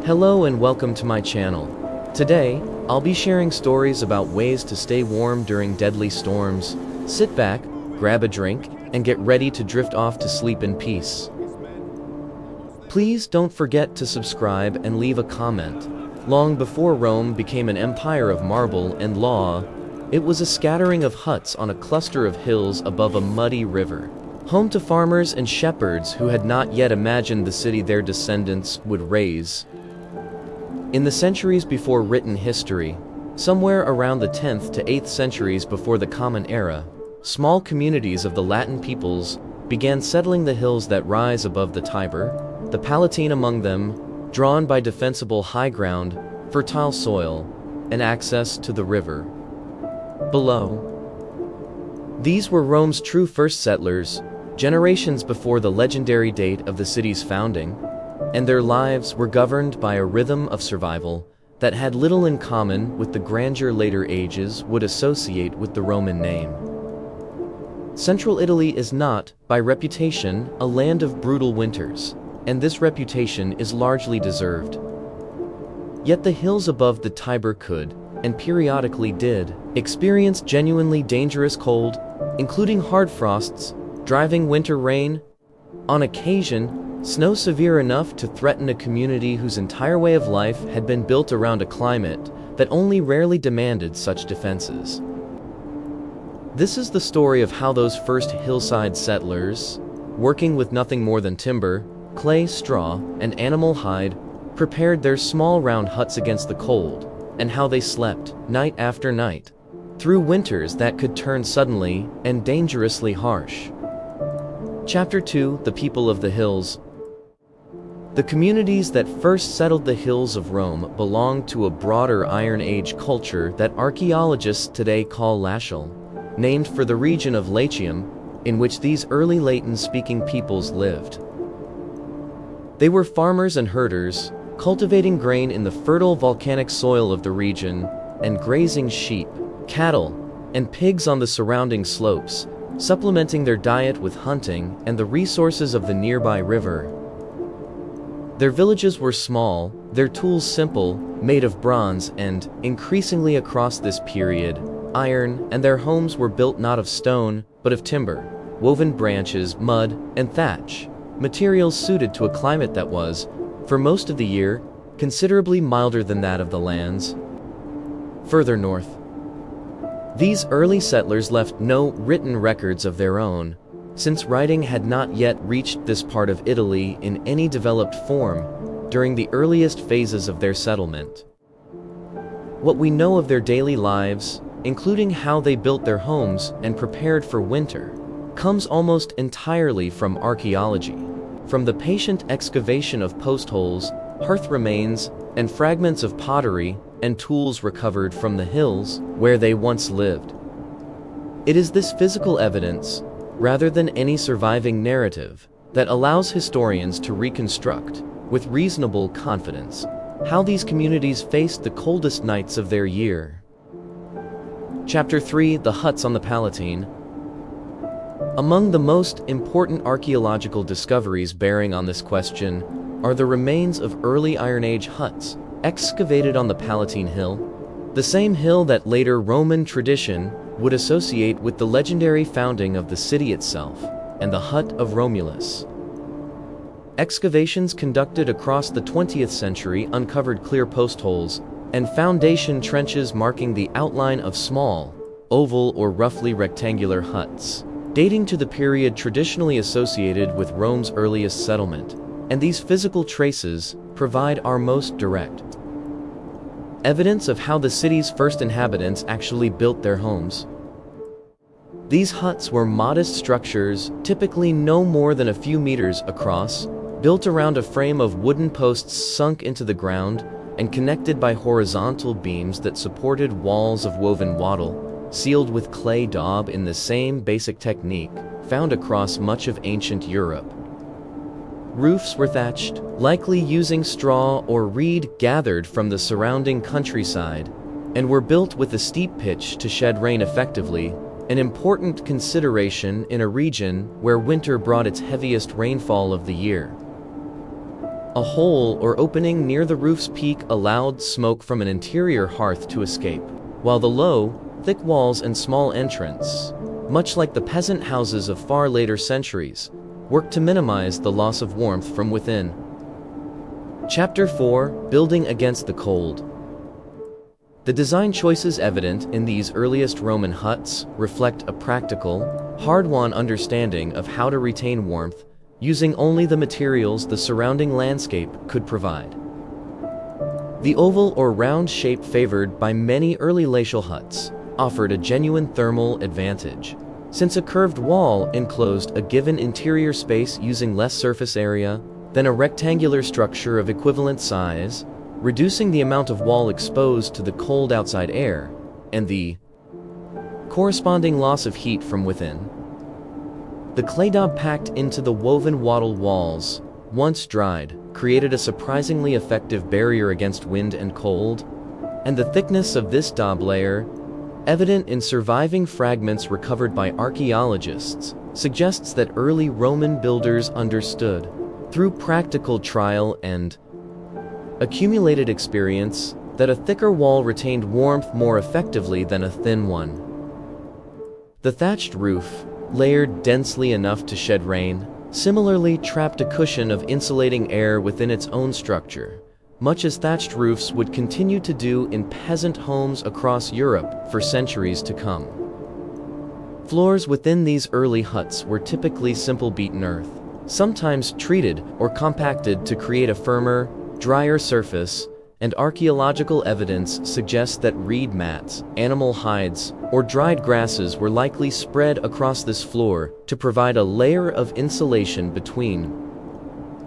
Hello and welcome to my channel. Today, I'll be sharing stories about ways to stay warm during deadly storms. Sit back, grab a drink, and get ready to drift off to sleep in peace. Please don't forget to subscribe and leave a comment. Long before Rome became an empire of marble and law, it was a scattering of huts on a cluster of hills above a muddy river, home to farmers and shepherds who had not yet imagined the city their descendants would raise. In the centuries before written history, somewhere around the 10th to 8th centuries before the Common Era, small communities of the Latin peoples began settling the hills that rise above the Tiber, the Palatine among them, drawn by defensible high ground, fertile soil, and access to the river below. These were Rome's true first settlers, generations before the legendary date of the city's founding, and their lives were governed by a rhythm of survival that had little in common with the grandeur later ages would associate with the Roman name. Central Italy is not, by reputation, a land of brutal winters, and this reputation is largely deserved. Yet the hills above the Tiber could, and periodically did, experience genuinely dangerous cold, including hard frosts, driving winter rain, on occasion, snow severe enough to threaten a community whose entire way of life had been built around a climate that only rarely demanded such defenses. This is the story of how those first hillside settlers, working with nothing more than timber, clay, straw, and animal hide, prepared their small round huts against the cold, and how they slept, night after night, through winters that could turn suddenly and dangerously harsh. Chapter 2: The People of the Hills. The communities that first settled the hills of Rome belonged to a broader Iron Age culture that archaeologists today call Latial, named for the region of Latium, in which these early Latin-speaking peoples lived. They were farmers and herders, cultivating grain in the fertile volcanic soil of the region, and grazing sheep, cattle, and pigs on the surrounding slopes, supplementing their diet with hunting and the resources of the nearby river. Their villages were small, their tools simple, made of bronze and, increasingly across this period, iron, and their homes were built not of stone, but of timber, woven branches, mud, and thatch, materials suited to a climate that was, for most of the year, considerably milder than that of the lands further north. These early settlers left no written records of their own, since writing had not yet reached this part of Italy in any developed form during the earliest phases of their settlement. What we know of their daily lives, including how they built their homes and prepared for winter, comes almost entirely from archaeology, from the patient excavation of post holes, hearth remains, and fragments of pottery and tools recovered from the hills where they once lived. It is this physical evidence, rather than any surviving narrative, that allows historians to reconstruct, with reasonable confidence, how these communities faced the coldest nights of their year. Chapter 3: The Huts on the Palatine. Among the most important archaeological discoveries bearing on this question are the remains of early Iron Age huts, excavated on the Palatine Hill, the same hill that later Roman tradition would associate with the legendary founding of the city itself, and the hut of Romulus. Excavations conducted across the 20th century uncovered clear post holes and foundation trenches marking the outline of small, oval or roughly rectangular huts, dating to the period traditionally associated with Rome's earliest settlement, and these physical traces provide our most direct evidence of how the city's first inhabitants actually built their homes. These huts were modest structures, typically no more than a few meters across, built around a frame of wooden posts sunk into the ground and connected by horizontal beams that supported walls of woven wattle, sealed with clay daub in the same basic technique found across much of ancient Europe. Roofs were thatched, likely using straw or reed gathered from the surrounding countryside, and were built with a steep pitch to shed rain effectively, an important consideration in a region where winter brought its heaviest rainfall of the year. A hole or opening near the roof's peak allowed smoke from an interior hearth to escape, while the low, thick walls and small entrance, much like the peasant houses of far later centuries, worked to minimize the loss of warmth from within. Chapter 4: Building Against the Cold. The design choices evident in these earliest Roman huts reflect a practical, hard-won understanding of how to retain warmth using only the materials the surrounding landscape could provide. The oval or round shape favored by many early glacial huts offered a genuine thermal advantage, since a curved wall enclosed a given interior space using less surface area than a rectangular structure of equivalent size, reducing the amount of wall exposed to the cold outside air and the corresponding loss of heat from within. The clay daub packed into the woven wattle walls, once dried, created a surprisingly effective barrier against wind and cold, and the thickness of this daub layer, evident in surviving fragments recovered by archaeologists, suggests that early Roman builders understood, through practical trial and accumulated experience, that a thicker wall retained warmth more effectively than a thin one. The thatched roof, layered densely enough to shed rain, similarly trapped a cushion of insulating air within its own structure, much as thatched roofs would continue to do in peasant homes across Europe for centuries to come. Floors within these early huts were typically simple beaten earth, sometimes treated or compacted to create a firmer, drier surface, and archaeological evidence suggests that reed mats, animal hides, or dried grasses were likely spread across this floor to provide a layer of insulation between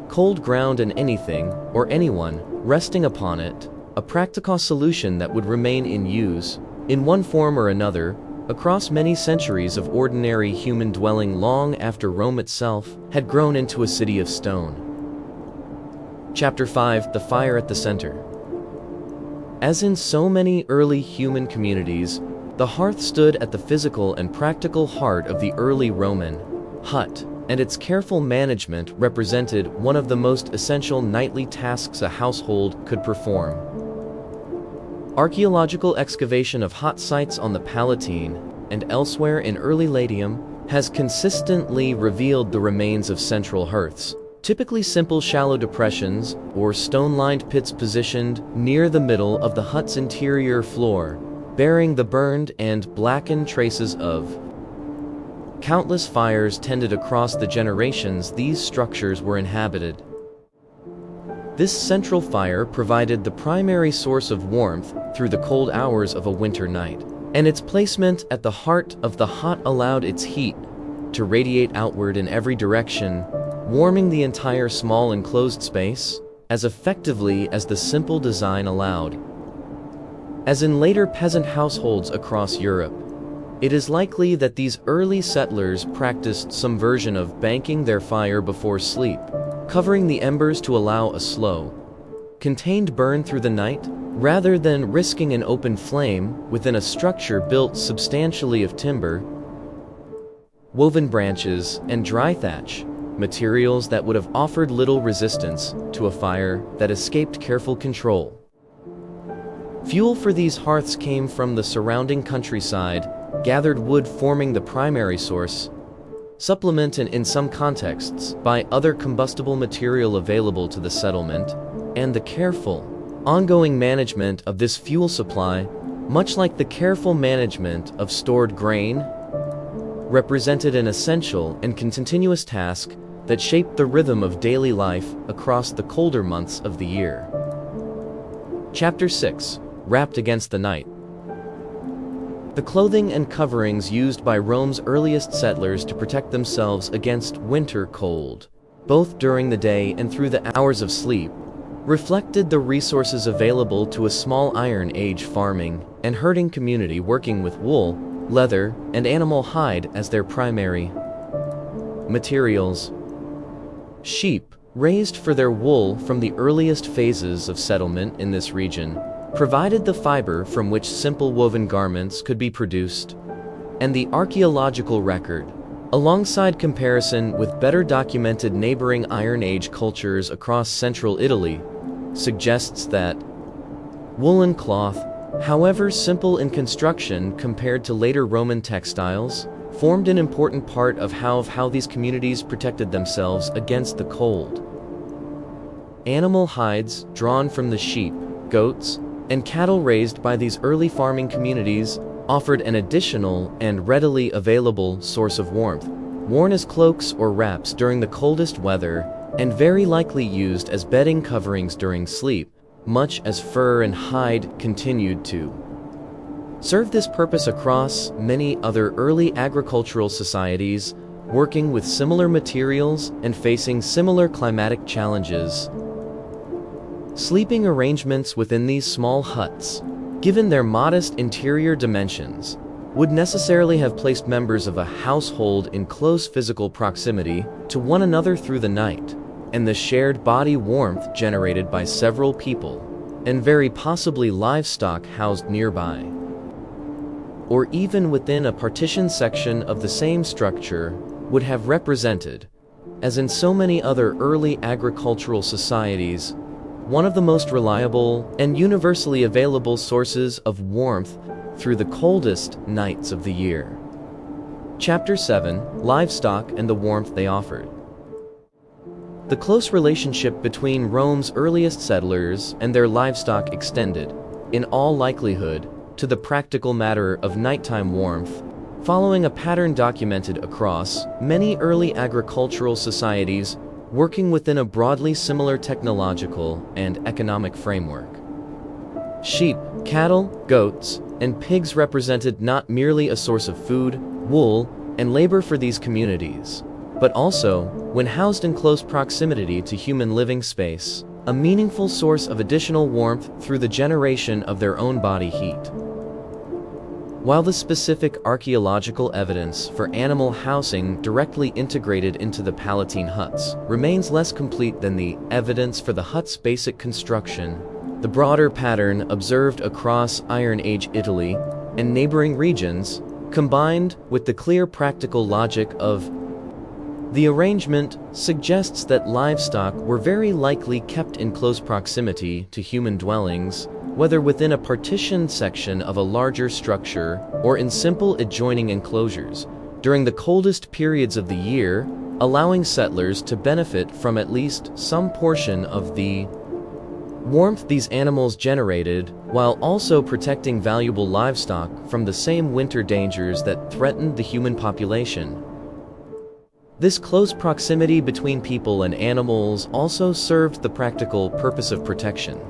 cold ground and anything, or anyone, resting upon it, a practical solution that would remain in use, in one form or another, across many centuries of ordinary human dwelling long after Rome itself had grown into a city of stone. Chapter 5: The Fire at the Center. As in so many early human communities, the hearth stood at the physical and practical heart of the early Roman hut, and its careful management represented one of the most essential nightly tasks a household could perform. Archaeological excavation of hot sites on the Palatine and elsewhere in early Latium has consistently revealed the remains of central hearths, typically simple shallow depressions or stone-lined pits positioned near the middle of the hut's interior floor, bearing the burned and blackened traces of countless fires tended across the generations these structures were inhabited. This central fire provided the primary source of warmth through the cold hours of a winter night, and its placement at the heart of the hut allowed its heat to radiate outward in every direction, warming the entire small enclosed space as effectively as the simple design allowed. As in later peasant households across Europe, it is likely that these early settlers practiced some version of banking their fire before sleep, covering the embers to allow a slow, contained burn through the night, rather than risking an open flame within a structure built substantially of timber, woven branches, and dry thatch, materials that would have offered little resistance to a fire that escaped careful control. Fuel for these hearths came from the surrounding countryside, gathered wood forming the primary source, supplemented in some contexts by other combustible material available to the settlement, and the careful, ongoing management of this fuel supply, much like the careful management of stored grain, represented an essential and continuous task that shaped the rhythm of daily life across the colder months of the year. Chapter 6: Wrapped Against the Night. The clothing and coverings used by Rome's earliest settlers to protect themselves against winter cold, both during the day and through the hours of sleep, reflected the resources available to a small Iron Age farming and herding community working with wool, leather, and animal hide as their primary materials. Sheep, raised for their wool from the earliest phases of settlement in this region, provided the fiber from which simple woven garments could be produced, and the archaeological record, Alongside comparison with better documented neighboring Iron Age cultures across central Italy, suggests that woolen cloth, however simple in construction compared to later Roman textiles, formed an important part of how these communities protected themselves against the cold. Animal hides drawn from the sheep, goats, and cattle raised by these early farming communities offered an additional and readily available source of warmth, worn as cloaks or wraps during the coldest weather, and very likely used as bedding coverings during sleep, much as fur and hide continued to serve this purpose across many other early agricultural societies, working with similar materials and facing similar climatic challenges. Sleeping arrangements within these small huts, given their modest interior dimensions, would necessarily have placed members of a household in close physical proximity to one another through the night, and the shared body warmth generated by several people, and very possibly livestock housed nearby, or even within a partitioned section of the same structure, would have represented, as in so many other early agricultural societies, one of the most reliable and universally available sources of warmth through the coldest nights of the year. Chapter 7: Livestock and the Warmth They Offered. The close relationship between Rome's earliest settlers and their livestock extended, in all likelihood, to the practical matter of nighttime warmth, following a pattern documented across many early agricultural societies working within a broadly similar technological and economic framework. Sheep, cattle, goats, and pigs represented not merely a source of food, wool, and labor for these communities, but also, when housed in close proximity to human living space, a meaningful source of additional warmth through the generation of their own body heat. While the specific archaeological evidence for animal housing directly integrated into the Palatine huts remains less complete than the evidence for the hut's basic construction, the broader pattern observed across Iron Age Italy and neighboring regions, combined with the clear practical logic of the arrangement, suggests that livestock were very likely kept in close proximity to human dwellings, whether within a partitioned section of a larger structure or in simple adjoining enclosures, during the coldest periods of the year, allowing settlers to benefit from at least some portion of the warmth these animals generated, while also protecting valuable livestock from the same winter dangers that threatened the human population. This close proximity between people and animals also served the practical purpose of protection,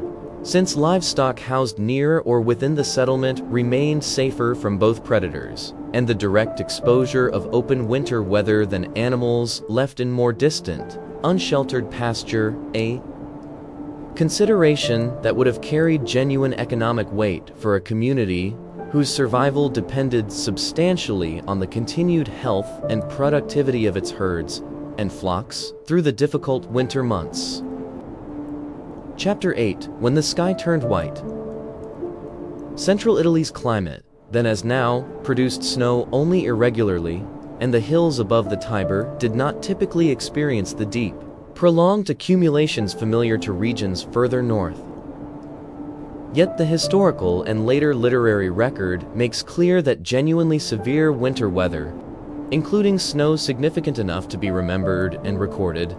since livestock housed near or within the settlement remained safer from both predators and the direct exposure of open winter weather than animals left in more distant, unsheltered pasture, a consideration that would have carried genuine economic weight for a community whose survival depended substantially on the continued health and productivity of its herds and flocks through the difficult winter months. Chapter 8: When the Sky Turned White. Central Italy's climate, then as now, produced snow only irregularly, and the hills above the Tiber did not typically experience the deep, prolonged accumulations familiar to regions further north. Yet the historical and later literary record makes clear that genuinely severe winter weather, including snow significant enough to be remembered and recorded,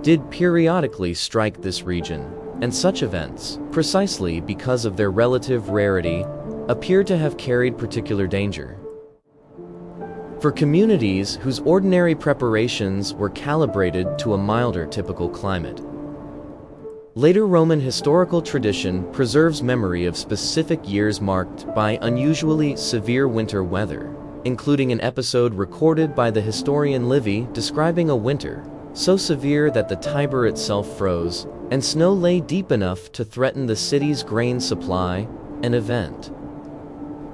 did periodically strike this region, and such events, precisely because of their relative rarity, appear to have carried particular danger. For communities whose ordinary preparations were calibrated to a milder typical climate, later Roman historical tradition preserves memory of specific years marked by unusually severe winter weather, including an episode recorded by the historian Livy describing a winter so severe that the Tiber itself froze, and snow lay deep enough to threaten the city's grain supply, an event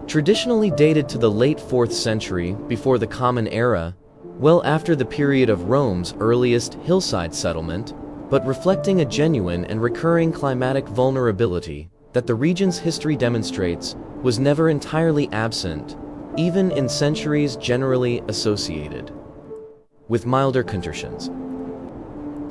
traditionally dated to the late 4th century before the Common Era, well after the period of Rome's earliest hillside settlement, but reflecting a genuine and recurring climatic vulnerability that the region's history demonstrates was never entirely absent, even in centuries generally associated with milder conditions.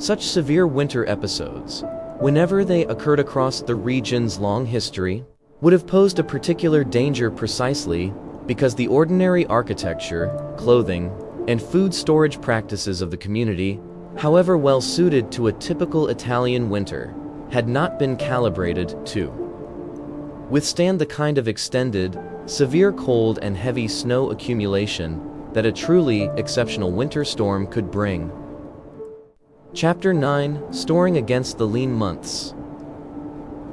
Such severe winter episodes, whenever they occurred across the region's long history, would have posed a particular danger precisely because the ordinary architecture, clothing, and food storage practices of the community, however well suited to a typical Italian winter, had not been calibrated to withstand the kind of extended, severe cold and heavy snow accumulation that a truly exceptional winter storm could bring. Chapter 9: Storing Against the Lean Months.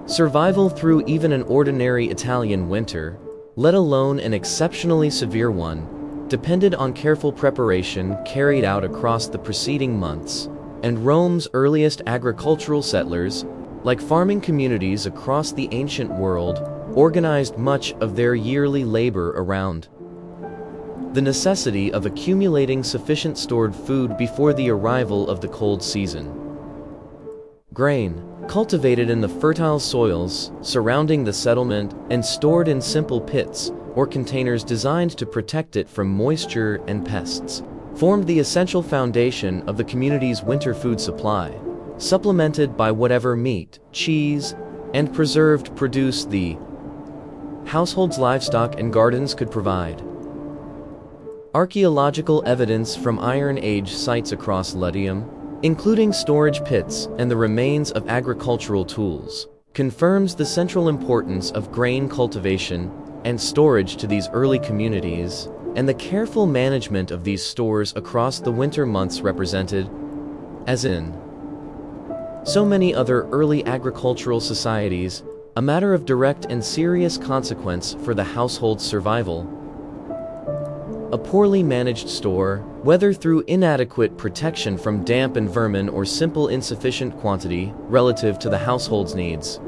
Survival through even an ordinary Italian winter, let alone an exceptionally severe one, depended on careful preparation carried out across the preceding months, and Rome's earliest agricultural settlers, like farming communities across the ancient world, organized much of their yearly labor around the necessity of accumulating sufficient stored food before the arrival of the cold season. Grain, cultivated in the fertile soils surrounding the settlement and stored in simple pits or containers designed to protect it from moisture and pests, formed the essential foundation of the community's winter food supply, supplemented by whatever meat, cheese, and preserved produce the household's livestock and gardens could provide. Archaeological evidence from Iron Age sites across Latium, including storage pits and the remains of agricultural tools, confirms the central importance of grain cultivation and storage to these early communities, and the careful management of these stores across the winter months represented, as in so many other early agricultural societies, a matter of direct and serious consequence for the household's survival. A poorly managed store, whether through inadequate protection from damp and vermin or simple insufficient quantity relative to the household's needs,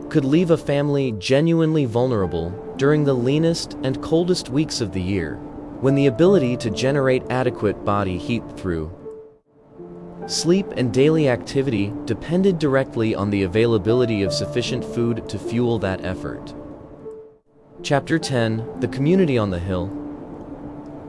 could leave a family genuinely vulnerable during the leanest and coldest weeks of the year, when the ability to generate adequate body heat through sleep and daily activity depended directly on the availability of sufficient food to fuel that effort. Chapter 10: The Community on the Hill.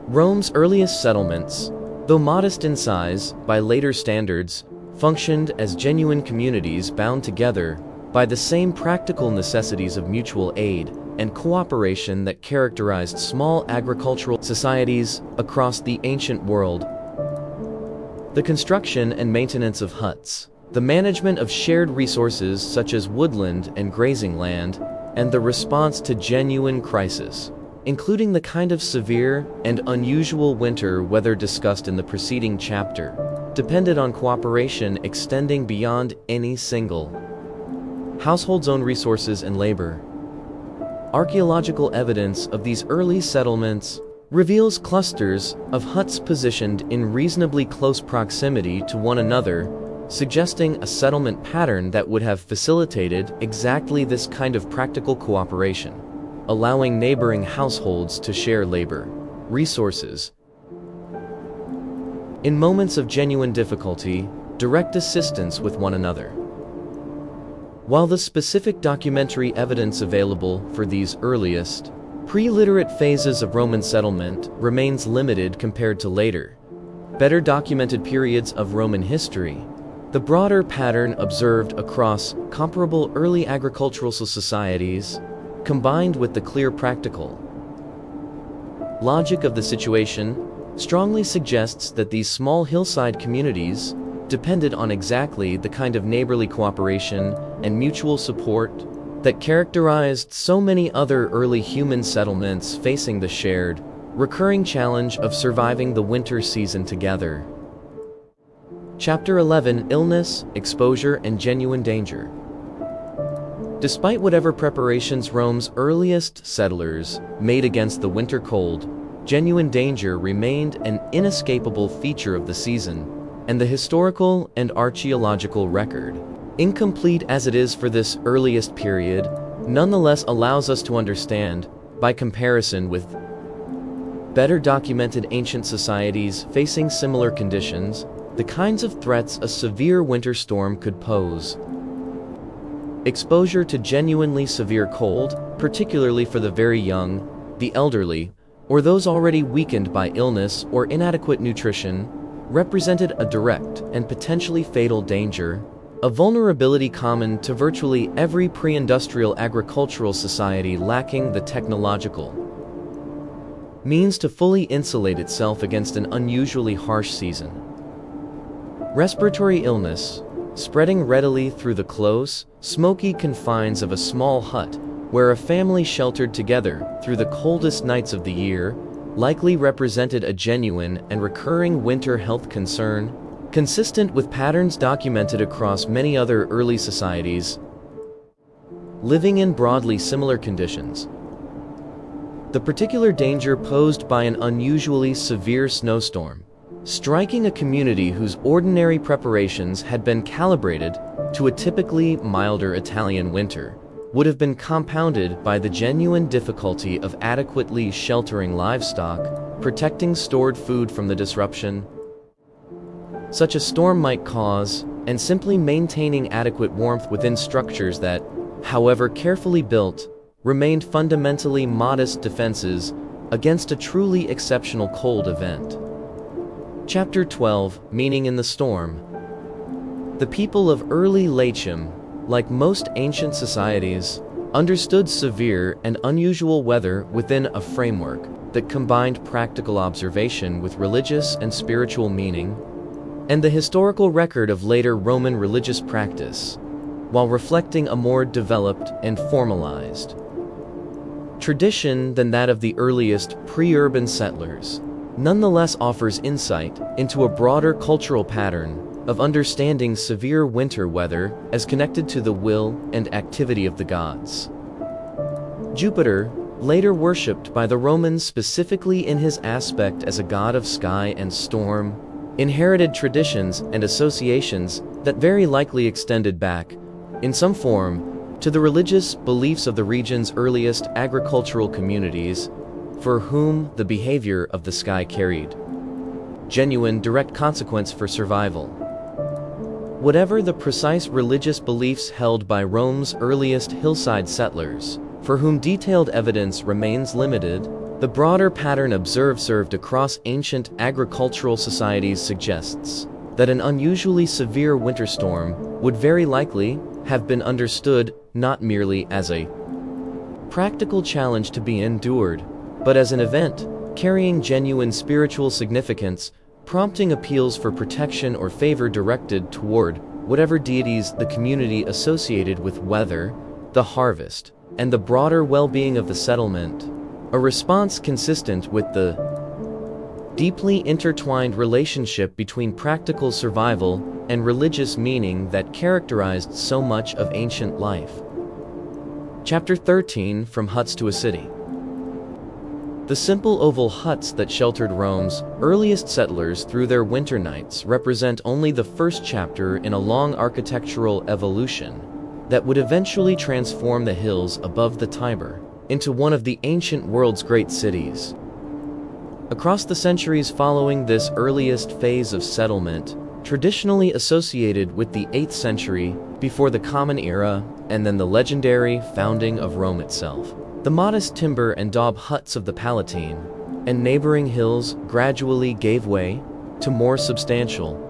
Rome's earliest settlements, though modest in size by later standards, functioned as genuine communities bound together by the same practical necessities of mutual aid and cooperation that characterized small agricultural societies across the ancient world. The construction and maintenance of huts, the management of shared resources such as woodland and grazing land, and the response to genuine crisis, including the kind of severe and unusual winter weather discussed in the preceding chapter, depended on cooperation extending beyond any single household's own resources and labor. Archaeological evidence of these early settlements reveals clusters of huts positioned in reasonably close proximity to one another, suggesting a settlement pattern that would have facilitated exactly this kind of practical cooperation, allowing neighboring households to share labor, resources. In moments of genuine difficulty, direct assistance with one another. While the specific documentary evidence available for these earliest, pre-literate phases of Roman settlement remains limited compared to later, better documented periods of Roman history, the broader pattern observed across comparable early agricultural societies, combined with the clear practical logic of the situation, strongly suggests that these small hillside communities depended on exactly the kind of neighborly cooperation and mutual support that characterized so many other early human settlements facing the shared, recurring challenge of surviving the winter season together. Chapter 11: Illness, Exposure, and Genuine Danger. Despite whatever preparations Rome's earliest settlers made against the winter cold, genuine danger remained an inescapable feature of the season, and the historical and archaeological record, incomplete as it is for this earliest period, nonetheless allows us to understand, by comparison with better documented ancient societies facing similar conditions, the kinds of threats a severe winter storm could pose. Exposure to genuinely severe cold, particularly for the very young, the elderly, or those already weakened by illness or inadequate nutrition, represented a direct and potentially fatal danger, a vulnerability common to virtually every pre-industrial agricultural society lacking the technological means to fully insulate itself against an unusually harsh season. Respiratory illness, spreading readily through the close, smoky confines of a small hut where a family sheltered together through the coldest nights of the year, likely represented a genuine and recurring winter health concern, consistent with patterns documented across many other early societies living in broadly similar conditions. The particular danger posed by an unusually severe snowstorm, striking a community whose ordinary preparations had been calibrated to a typically milder Italian winter, would have been compounded by the genuine difficulty of adequately sheltering livestock, protecting stored food from the disruption such a storm might cause, and simply maintaining adequate warmth within structures that, however carefully built, remained fundamentally modest defenses against a truly exceptional cold event. Chapter 12, Meaning in the Storm. The people of early Latium, like most ancient societies, understood severe and unusual weather within a framework that combined practical observation with religious and spiritual meaning, and the historical record of later Roman religious practice, while reflecting a more developed and formalized tradition than that of the earliest pre-urban settlers, nonetheless offers insight into a broader cultural pattern of understanding severe winter weather as connected to the will and activity of the gods. Jupiter, later worshipped by the Romans specifically in his aspect as a god of sky and storm, inherited traditions and associations that very likely extended back, in some form, to the religious beliefs of the region's earliest agricultural communities, for whom the behavior of the sky carried genuine direct consequence for survival. Whatever the precise religious beliefs held by Rome's earliest hillside settlers, for whom detailed evidence remains limited, the broader pattern observed across ancient agricultural societies suggests that an unusually severe winter storm would very likely have been understood not merely as a practical challenge to be endured, but as an event carrying genuine spiritual significance, prompting appeals for protection or favor directed toward whatever deities the community associated with weather, the harvest, and the broader well-being of the settlement, a response consistent with the deeply intertwined relationship between practical survival and religious meaning that characterized so much of ancient life. Chapter 13, From Huts to a City. The simple oval huts that sheltered Rome's earliest settlers through their winter nights represent only the first chapter in a long architectural evolution that would eventually transform the hills above the Tiber into one of the ancient world's great cities. Across the centuries following this earliest phase of settlement, traditionally associated with the 8th century before the Common Era and then the legendary founding of Rome itself, the modest timber and daub huts of the Palatine and neighboring hills gradually gave way to more substantial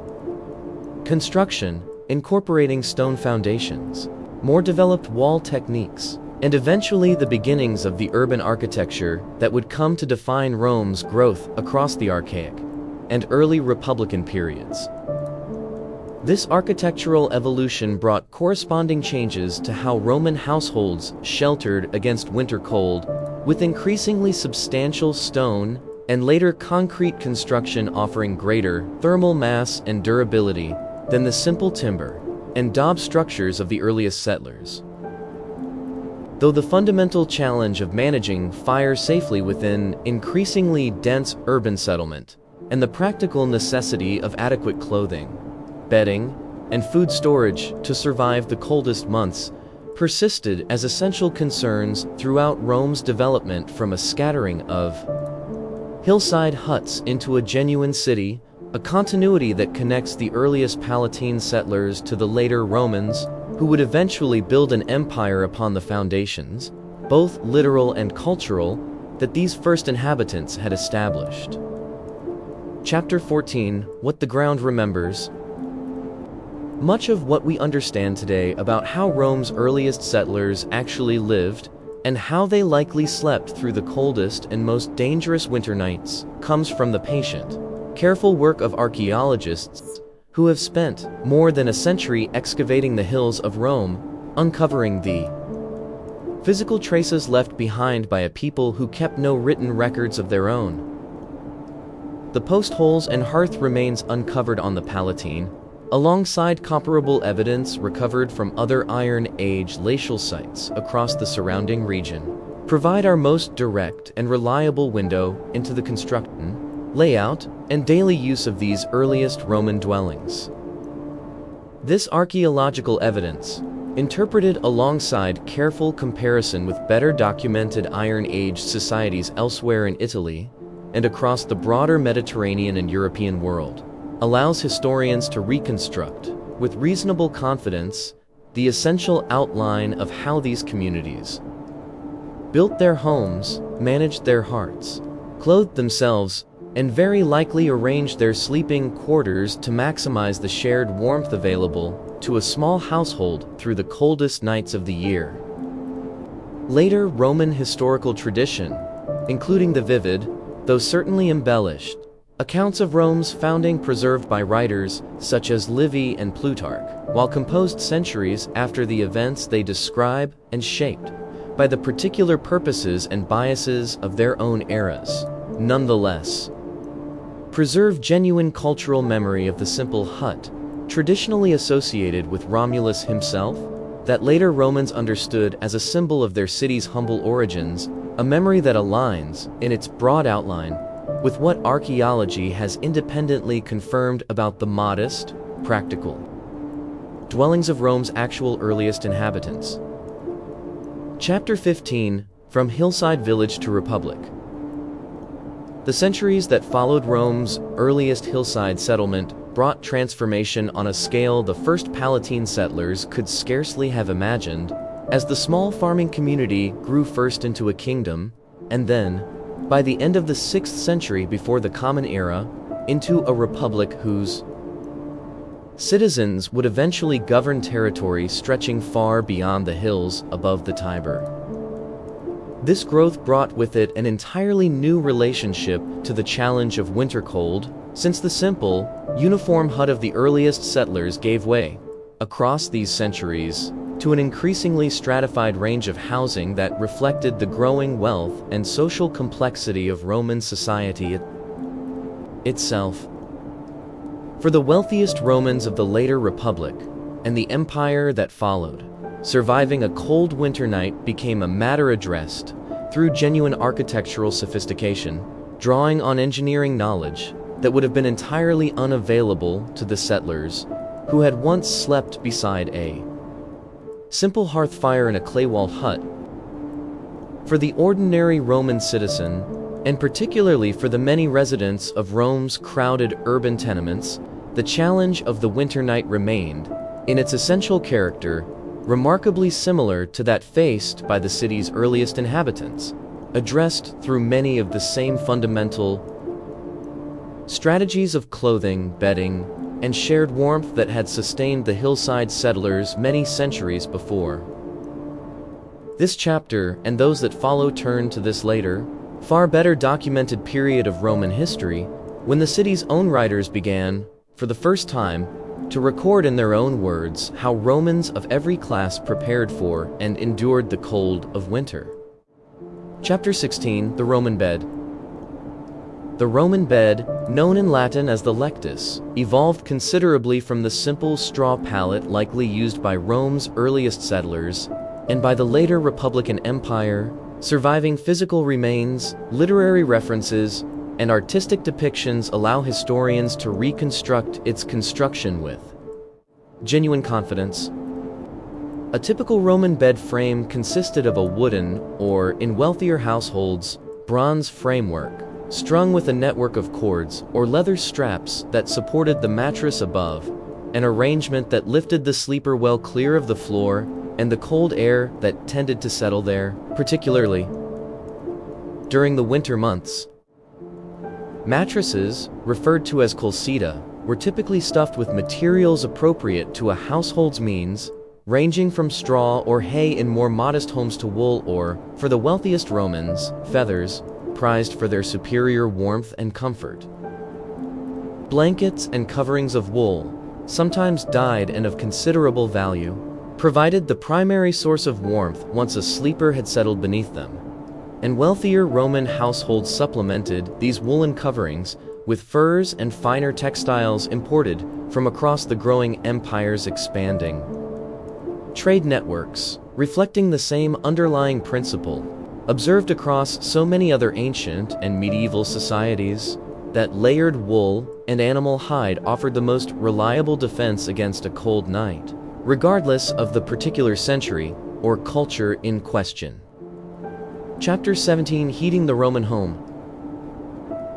construction, incorporating stone foundations, more developed wall techniques, and eventually the beginnings of the urban architecture that would come to define Rome's growth across the Archaic and early Republican periods. This architectural evolution brought corresponding changes to how Roman households sheltered against winter cold, with increasingly substantial stone and later concrete construction offering greater thermal mass and durability than the simple timber and daub structures of the earliest settlers. Though the fundamental challenge of managing fire safely within increasingly dense urban settlement and the practical necessity of adequate clothing, bedding, and food storage to survive the coldest months persisted as essential concerns throughout Rome's development from a scattering of hillside huts into a genuine city, a continuity that connects the earliest Palatine settlers to the later Romans, who would eventually build an empire upon the foundations, both literal and cultural, that these first inhabitants had established. Chapter 14, What the Ground Remembers. Much of what we understand today about how Rome's earliest settlers actually lived, and how they likely slept through the coldest and most dangerous winter nights, comes from the patient, careful work of archaeologists who have spent more than a century excavating the hills of Rome, uncovering the physical traces left behind by a people who kept no written records of their own. The post holes and hearth remains uncovered on the Palatine, alongside comparable evidence recovered from other Iron Age glacial sites across the surrounding region, provide our most direct and reliable window into the construction, layout, and daily use of these earliest Roman dwellings. This archaeological evidence, interpreted alongside careful comparison with better documented Iron Age societies elsewhere in Italy and across the broader Mediterranean and European world, allows historians to reconstruct, with reasonable confidence, the essential outline of how these communities built their homes, managed their hearts, clothed themselves, and very likely arranged their sleeping quarters to maximize the shared warmth available to a small household through the coldest nights of the year. Later Roman historical tradition, including the vivid, though certainly embellished, accounts of Rome's founding preserved by writers such as Livy and Plutarch, while composed centuries after the events they describe and shaped by the particular purposes and biases of their own eras, nonetheless preserve genuine cultural memory of the simple hut, traditionally associated with Romulus himself, that later Romans understood as a symbol of their city's humble origins, a memory that aligns, in its broad outline, with what archaeology has independently confirmed about the modest, practical dwellings of Rome's actual earliest inhabitants. Chapter 15, From Hillside Village to Republic. The centuries that followed Rome's earliest hillside settlement brought transformation on a scale the first Palatine settlers could scarcely have imagined, as the small farming community grew first into a kingdom, and then, by the end of the 6th century before the Common Era, into a republic whose citizens would eventually govern territory stretching far beyond the hills above the Tiber. This growth brought with it an entirely new relationship to the challenge of winter cold, since the simple, uniform hut of the earliest settlers gave way, across these centuries, to an increasingly stratified range of housing that reflected the growing wealth and social complexity of Roman society itself. For the wealthiest Romans of the later Republic, and the empire that followed, surviving a cold winter night became a matter addressed through genuine architectural sophistication, drawing on engineering knowledge that would have been entirely unavailable to the settlers who had once slept beside a simple hearth fire in a clay-walled hut. For the ordinary Roman citizen, and particularly for the many residents of Rome's crowded urban tenements, the challenge of the winter night remained, in its essential character, remarkably similar to that faced by the city's earliest inhabitants, addressed through many of the same fundamental strategies of clothing, bedding, and shared warmth that had sustained the hillside settlers many centuries before. This chapter, and those that follow, turn to this later, far better documented period of Roman history, when the city's own writers began, for the first time, to record in their own words how Romans of every class prepared for and endured the cold of winter. Chapter 16, The Roman Bed. The Roman bed, known in Latin as the lectus, evolved considerably from the simple straw pallet likely used by Rome's earliest settlers, and by the later Republican Empire, surviving physical remains, literary references, and artistic depictions allow historians to reconstruct its construction with genuine confidence. A typical Roman bed frame consisted of a wooden, or, in wealthier households, bronze framework, strung with a network of cords or leather straps that supported the mattress above, an arrangement that lifted the sleeper well clear of the floor and the cold air that tended to settle there, particularly during the winter months. Mattresses, referred to as colcida, were typically stuffed with materials appropriate to a household's means, ranging from straw or hay in more modest homes to wool or, for the wealthiest Romans, feathers, prized for their superior warmth and comfort. Blankets and coverings of wool, sometimes dyed and of considerable value, provided the primary source of warmth once a sleeper had settled beneath them. And wealthier Roman households supplemented these woolen coverings with furs and finer textiles imported from across the growing empire's expanding trade networks, reflecting the same underlying principle, observed across so many other ancient and medieval societies, that layered wool and animal hide offered the most reliable defense against a cold night, regardless of the particular century or culture in question. Chapter 17: Heating the Roman Home.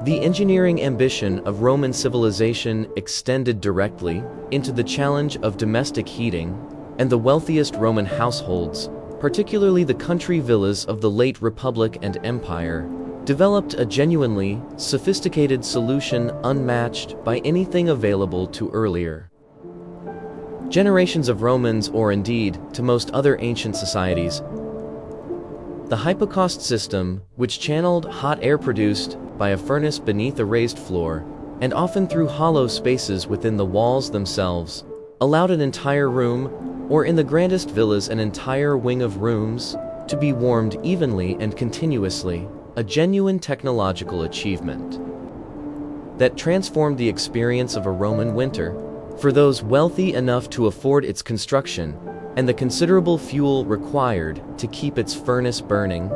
The engineering ambition of Roman civilization extended directly into the challenge of domestic heating, and the wealthiest Roman households, particularly the country villas of the late Republic and Empire, developed a genuinely sophisticated solution unmatched by anything available to earlier generations of Romans, or indeed to most other ancient societies. The hypocaust system, which channeled hot air produced by a furnace beneath a raised floor, and often through hollow spaces within the walls themselves, allowed an entire room, or in the grandest villas an entire wing of rooms, to be warmed evenly and continuously, a genuine technological achievement that transformed the experience of a Roman winter for those wealthy enough to afford its construction and the considerable fuel required to keep its furnace burning.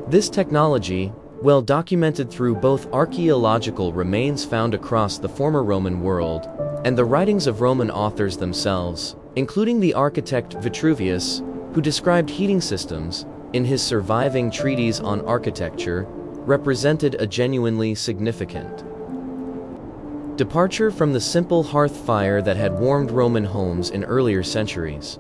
This technology, well documented through both archaeological remains found across the former Roman world and the writings of Roman authors themselves, including the architect Vitruvius, who described heating systems in his surviving treatise on architecture, represented a genuinely significant departure from the simple hearth fire that had warmed Roman homes in earlier centuries.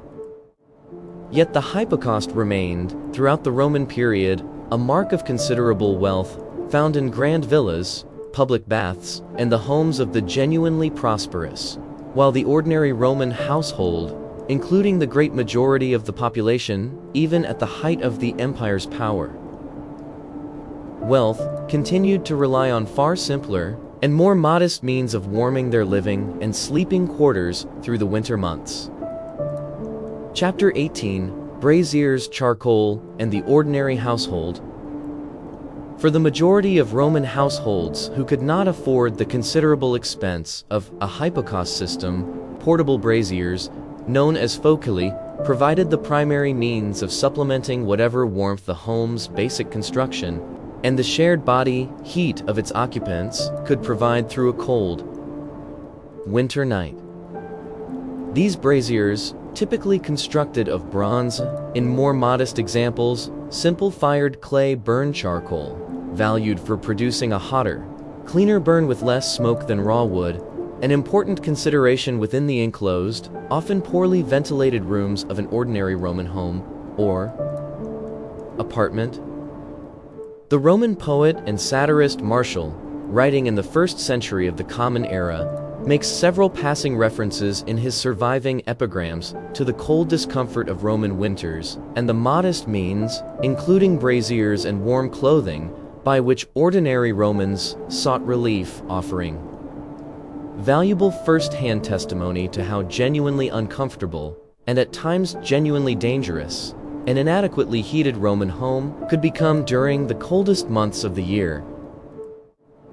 Yet the hypocaust remained, throughout the Roman period, a mark of considerable wealth, found in grand villas, public baths, and the homes of the genuinely prosperous, while the ordinary Roman household, including the great majority of the population, even at the height of the empire's power, wealth, continued to rely on far simpler and more modest means of warming their living and sleeping quarters through the winter months. Chapter 18: Braziers, Charcoal, and the Ordinary Household. For the majority of Roman households who could not afford the considerable expense of a hypocaust system, portable braziers, known as foculi, provided the primary means of supplementing whatever warmth the home's basic construction and the shared body heat of its occupants could provide through a cold winter night. These braziers, typically constructed of bronze, in more modest examples, simple fired clay burn charcoal, valued for producing a hotter, cleaner burn with less smoke than raw wood, an important consideration within the enclosed, often poorly ventilated rooms of an ordinary Roman home or apartment. The Roman poet and satirist Martial, writing in the 1st century of the Common Era, makes several passing references in his surviving epigrams to the cold discomfort of Roman winters and the modest means, including braziers and warm clothing, by which ordinary Romans sought relief, offering valuable first-hand testimony to how genuinely uncomfortable, and at times genuinely dangerous, an inadequately heated Roman home could become during the coldest months of the year.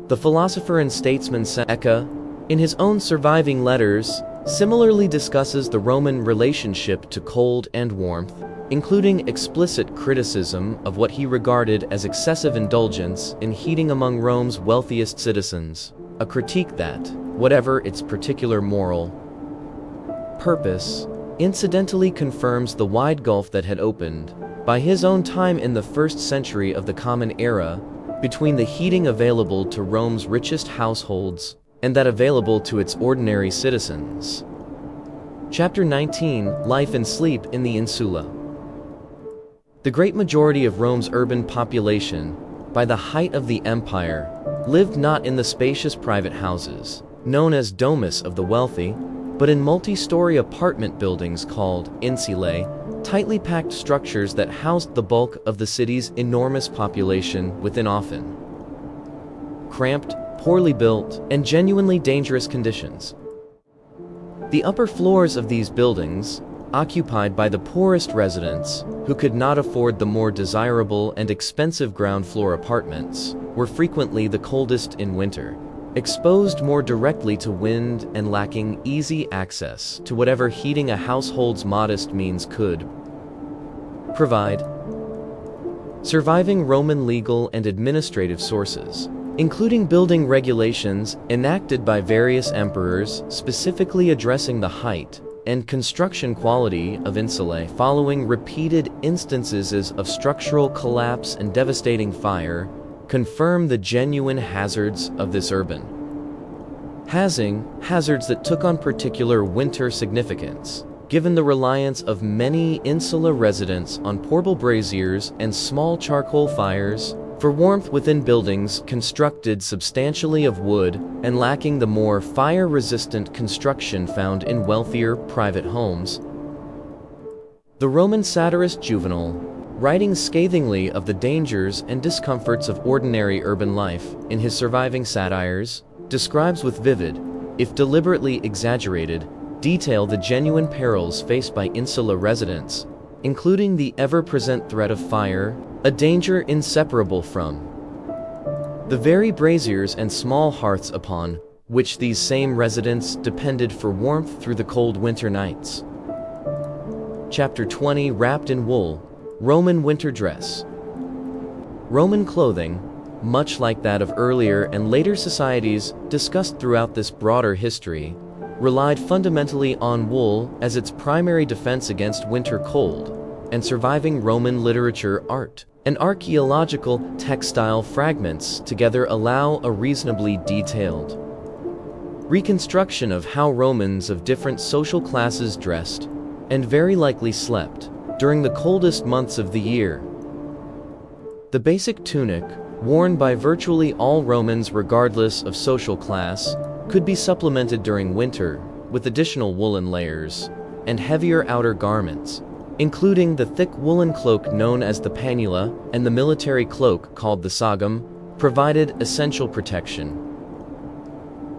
The philosopher and statesman Seneca, in his own surviving letters, similarly discusses the Roman relationship to cold and warmth, including explicit criticism of what he regarded as excessive indulgence in heating among Rome's wealthiest citizens, a critique that, whatever its particular moral purpose, incidentally confirms the wide gulf that had opened, by his own time in the 1st century of the Common Era, between the heating available to Rome's richest households and that available to its ordinary citizens. Chapter 19: Life and Sleep in the Insula. The great majority of Rome's urban population, by the height of the empire, lived not in the spacious private houses, known as domus of the wealthy, but in multi-story apartment buildings called insulae, tightly packed structures that housed the bulk of the city's enormous population within often cramped, poorly built, and genuinely dangerous conditions. The upper floors of these buildings, occupied by the poorest residents who could not afford the more desirable and expensive ground floor apartments, were frequently the coldest in winter, exposed more directly to wind and lacking easy access to whatever heating a household's modest means could provide. Surviving Roman legal and administrative sources, including building regulations enacted by various emperors specifically addressing the height and construction quality of insulae following repeated instances of structural collapse and devastating fire, confirm the genuine hazards of this urban hazards that took on particular winter significance, given the reliance of many insula residents on portable braziers and small charcoal fires for warmth within buildings constructed substantially of wood and lacking the more fire-resistant construction found in wealthier private homes. The Roman satirist Juvenal, writing scathingly of the dangers and discomforts of ordinary urban life in his surviving satires, describes with vivid, if deliberately exaggerated, detail the genuine perils faced by insula residents, including the ever-present threat of fire, a danger inseparable from the very braziers and small hearths upon which these same residents depended for warmth through the cold winter nights. Chapter 20, Wrapped in Wool, Roman Winter Dress. Roman clothing, much like that of earlier and later societies discussed throughout this broader history, relied fundamentally on wool as its primary defense against winter cold, and surviving Roman literature, art, and archaeological textile fragments together allow a reasonably detailed reconstruction of how Romans of different social classes dressed, and very likely slept, during the coldest months of the year. The basic tunic, worn by virtually all Romans regardless of social class, could be supplemented during winter with additional woolen layers and heavier outer garments, including the thick woolen cloak known as the panula and the military cloak called the sagum, provided essential protection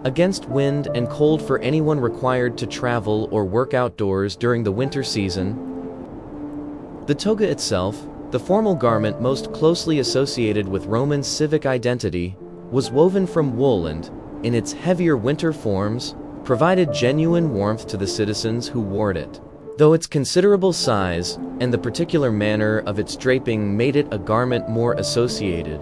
against wind and cold for anyone required to travel or work outdoors during the winter season. The toga itself, the formal garment most closely associated with Roman civic identity, was woven from wool and, in its heavier winter forms, provided genuine warmth to the citizens who wore it, though its considerable size and the particular manner of its draping made it a garment more associated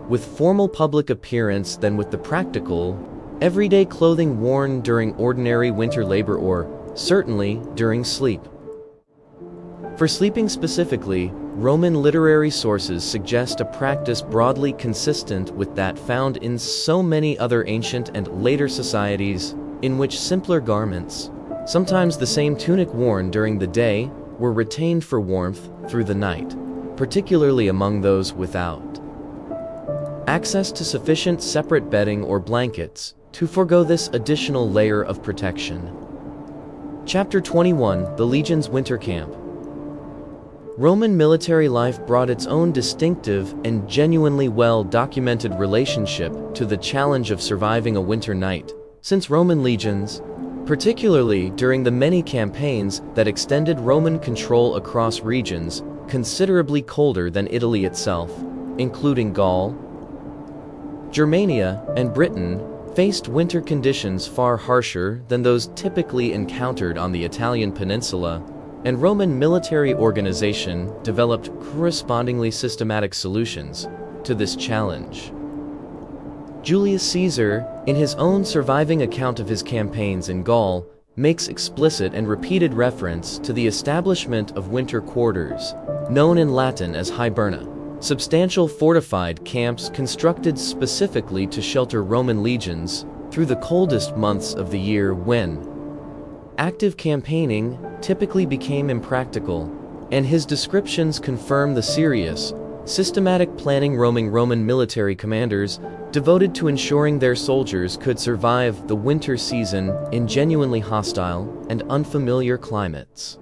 with formal public appearance than with the practical, everyday clothing worn during ordinary winter labor or, certainly, during sleep. For sleeping specifically, Roman literary sources suggest a practice broadly consistent with that found in so many other ancient and later societies, in which simpler garments, sometimes the same tunic worn during the day, were retained for warmth through the night, particularly among those without access to sufficient separate bedding or blankets to forego this additional layer of protection. Chapter 21, The Legion's Winter Camp. Roman military life brought its own distinctive and genuinely well-documented relationship to the challenge of surviving a winter night, since Roman legions, particularly during the many campaigns that extended Roman control across regions considerably colder than Italy itself, including Gaul, Germania, and Britain, faced winter conditions far harsher than those typically encountered on the Italian peninsula, and Roman military organization developed correspondingly systematic solutions to this challenge. Julius Caesar, in his own surviving account of his campaigns in Gaul, makes explicit and repeated reference to the establishment of winter quarters, known in Latin as hiberna, substantial fortified camps constructed specifically to shelter Roman legions through the coldest months of the year when active campaigning typically became impractical, and his descriptions confirm the serious, systematic planning. Roman military commanders devoted to ensuring their soldiers could survive the winter season in genuinely hostile and unfamiliar climates.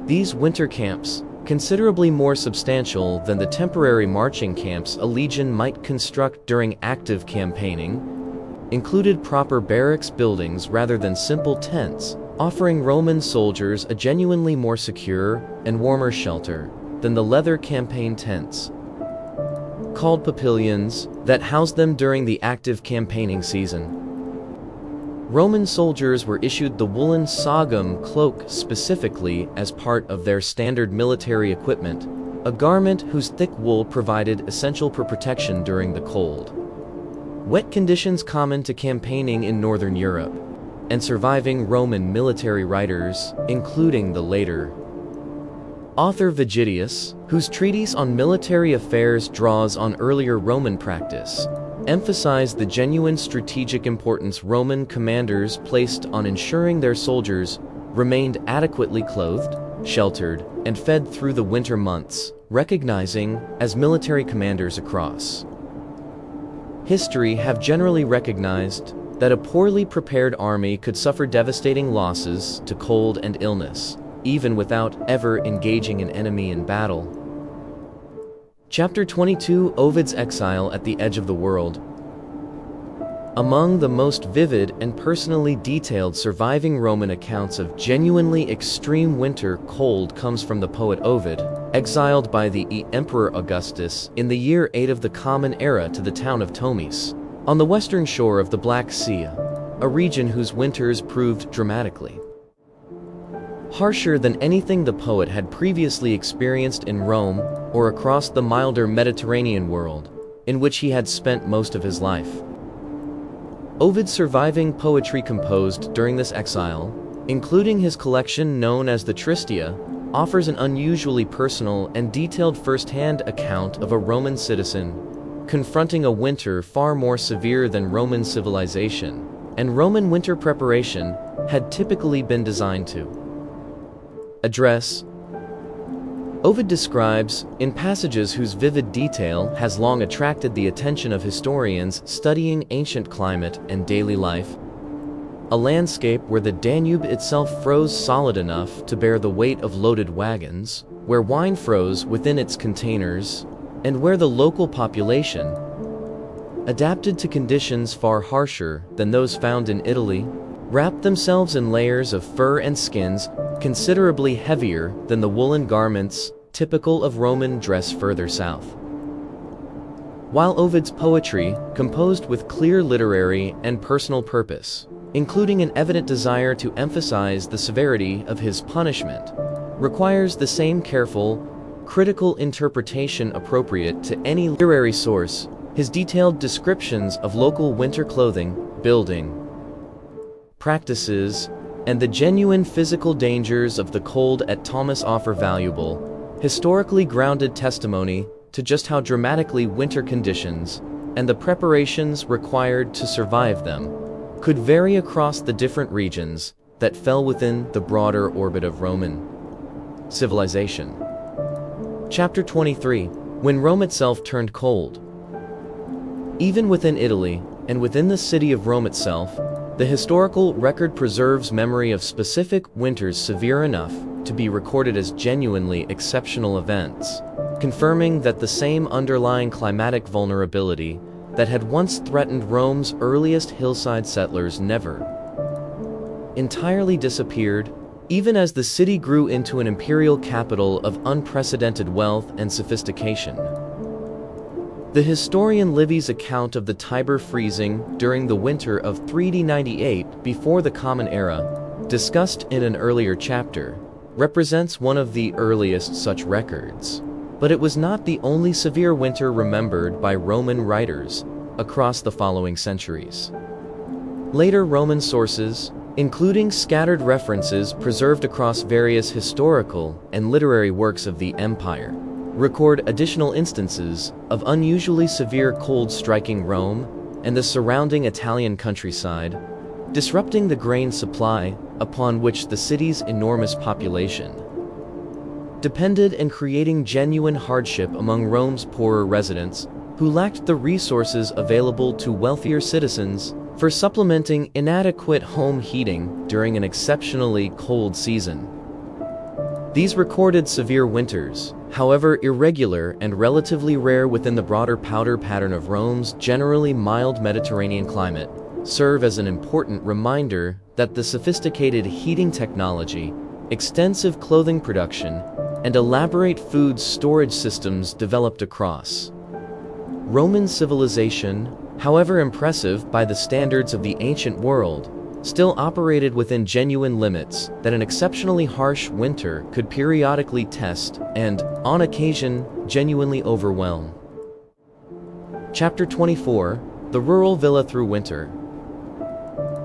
These winter camps, considerably more substantial than the temporary marching camps a legion might construct during active campaigning, included proper barracks buildings rather than simple tents, offering Roman soldiers a genuinely more secure and warmer shelter than the leather campaign tents, called papilions, that housed them during the active campaigning season. Roman soldiers were issued the woolen sagum cloak specifically as part of their standard military equipment, a garment whose thick wool provided essential protection during the cold, wet conditions common to campaigning in Northern Europe, and surviving Roman military writers, including the later author Vegetius, whose treatise on military affairs draws on earlier Roman practice, emphasized the genuine strategic importance Roman commanders placed on ensuring their soldiers remained adequately clothed, sheltered, and fed through the winter months, recognizing, as military commanders across history have generally recognized, that a poorly prepared army could suffer devastating losses to cold and illness, even without ever engaging an enemy in battle. Chapter 22: Ovid's Exile at the Edge of the World. Among the most vivid and personally detailed surviving Roman accounts of genuinely extreme winter cold comes from the poet Ovid, exiled by the Emperor Augustus in the year 8 of the Common Era to the town of Tomis, on the western shore of the Black Sea, a region whose winters proved dramatically harsher than anything the poet had previously experienced in Rome or across the milder Mediterranean world, in which he had spent most of his life. Ovid's surviving poetry composed during this exile, including his collection known as the Tristia, offers an unusually personal and detailed first-hand account of a Roman citizen confronting a winter far more severe than Roman civilization and Roman winter preparation had typically been designed to address. Ovid describes, in passages whose vivid detail has long attracted the attention of historians studying ancient climate and daily life, a landscape where the Danube itself froze solid enough to bear the weight of loaded wagons, where wine froze within its containers, and where the local population, adapted to conditions far harsher than those found in Italy, wrapped themselves in layers of fur and skins considerably heavier than the woolen garments typical of Roman dress further south. While Ovid's poetry, composed with clear literary and personal purpose, including an evident desire to emphasize the severity of his punishment, requires the same careful, critical interpretation appropriate to any literary source, his detailed descriptions of local winter clothing, building practices, and the genuine physical dangers of the cold at Tomis offer valuable, historically grounded testimony to just how dramatically winter conditions, and the preparations required to survive them, could vary across the different regions that fell within the broader orbit of Roman civilization. Chapter 23: When Rome itself turned cold. Even within Italy, and within the city of Rome itself, the historical record preserves memory of specific winters severe enough to be recorded as genuinely exceptional events, confirming that the same underlying climatic vulnerability that had once threatened Rome's earliest hillside settlers never entirely disappeared, even as the city grew into an imperial capital of unprecedented wealth and sophistication. The historian Livy's account of the Tiber freezing during the winter of 3d98 before the Common Era, discussed in an earlier chapter, represents one of the earliest such records. But it was not the only severe winter remembered by Roman writers across the following centuries. Later Roman sources, including scattered references preserved across various historical and literary works of the empire, record additional instances of unusually severe cold striking Rome and the surrounding Italian countryside, disrupting the grain supply upon which the city's enormous population depended and creating genuine hardship among Rome's poorer residents, who lacked the resources available to wealthier citizens for supplementing inadequate home heating during an exceptionally cold season. These recorded severe winters, however irregular and relatively rare within the broader powder pattern of Rome's generally mild Mediterranean climate, serve as an important reminder that the sophisticated heating technology, extensive clothing production, and elaborate food storage systems developed across Roman civilization, however impressive by the standards of the ancient world, still operated within genuine limits that an exceptionally harsh winter could periodically test and, on occasion, genuinely overwhelm. Chapter 24: The Rural Villa Through Winter.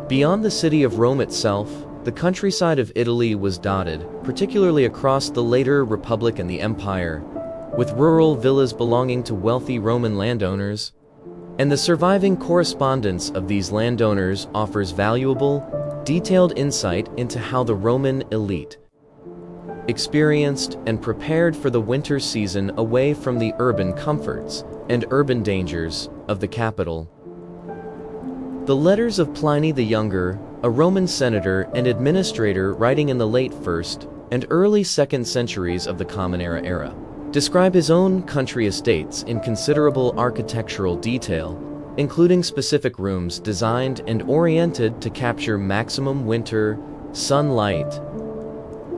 Beyond the city of Rome itself, the countryside of Italy was dotted, particularly across the later Republic and the Empire, with rural villas belonging to wealthy Roman landowners, and the surviving correspondence of these landowners offers valuable, detailed insight into how the Roman elite experienced and prepared for the winter season away from the urban comforts and urban dangers of the capital. The letters of Pliny the Younger, a Roman senator and administrator writing in the late 1st and early 2nd centuries of the Common Era, describe his own country estates in considerable architectural detail, including specific rooms designed and oriented to capture maximum winter sunlight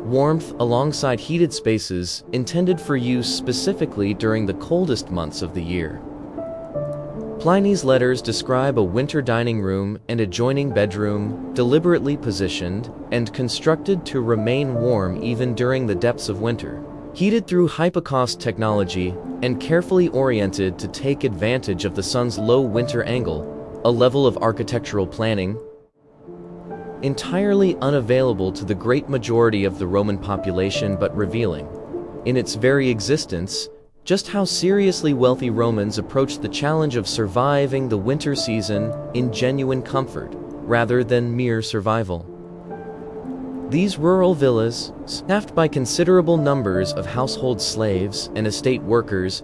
warmth alongside heated spaces intended for use specifically during the coldest months of the year. Pliny's letters describe a winter dining room and adjoining bedroom, deliberately positioned and constructed to remain warm even during the depths of winter, heated through hypocaust technology and carefully oriented to take advantage of the sun's low winter angle, a level of architectural planning entirely unavailable to the great majority of the Roman population, but revealing, in its very existence, just how seriously wealthy Romans approached the challenge of surviving the winter season in genuine comfort, rather than mere survival. These rural villas, staffed by considerable numbers of household slaves and estate workers,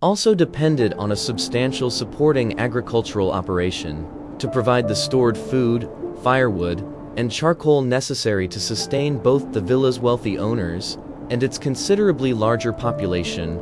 also depended on a substantial supporting agricultural operation to provide the stored food, firewood, and charcoal necessary to sustain both the villa's wealthy owners and its considerably larger population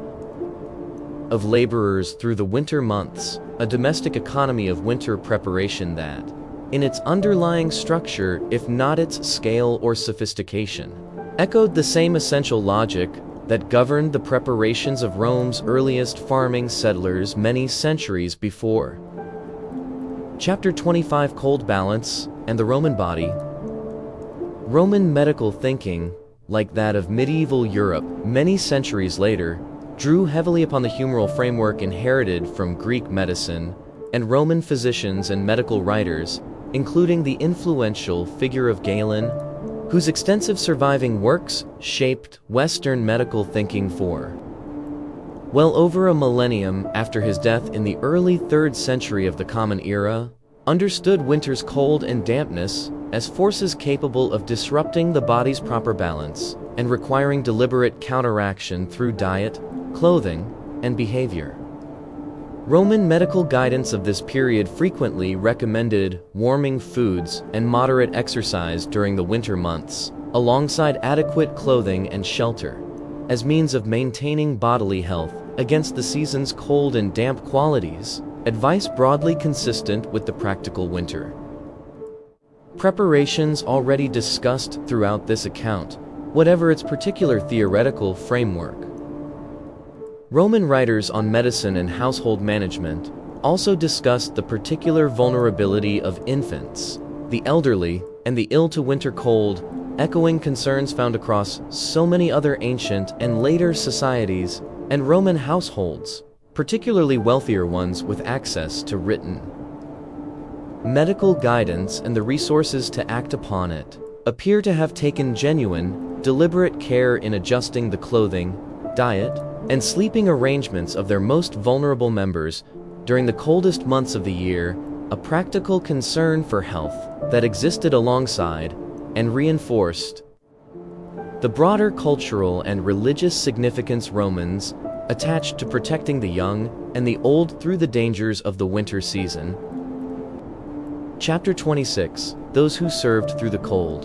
of laborers through the winter months, a domestic economy of winter preparation that, in its underlying structure if not its scale or sophistication, echoed the same essential logic that governed the preparations of Rome's earliest farming settlers many centuries before. Chapter 25: Cold Balance and the Roman Body. Roman medical thinking, like that of medieval Europe many centuries later, drew heavily upon the humoral framework inherited from Greek medicine and Roman physicians and medical writers, including the influential figure of Galen, whose extensive surviving works shaped Western medical thinking for well over a millennium after his death in the early 3rd century of the Common Era, understood winter's cold and dampness as forces capable of disrupting the body's proper balance and requiring deliberate counteraction through diet, clothing, and behavior. Roman medical guidance of this period frequently recommended warming foods and moderate exercise during the winter months, alongside adequate clothing and shelter, as means of maintaining bodily health against the season's cold and damp qualities, advice broadly consistent with the practical winter preparations already discussed throughout this account, whatever its particular theoretical framework. Roman writers on medicine and household management also discussed the particular vulnerability of infants, the elderly, and the ill to winter cold, echoing concerns found across so many other ancient and later societies and Roman households, particularly wealthier ones with access to written medical guidance and the resources to act upon it, appear to have taken genuine, deliberate care in adjusting the clothing, diet, and sleeping arrangements of their most vulnerable members during the coldest months of the year, a practical concern for health that existed alongside and reinforced The broader cultural and religious significance Romans attached to protecting the young and the old through the dangers of the winter season. Chapter 26: Those who served through the cold.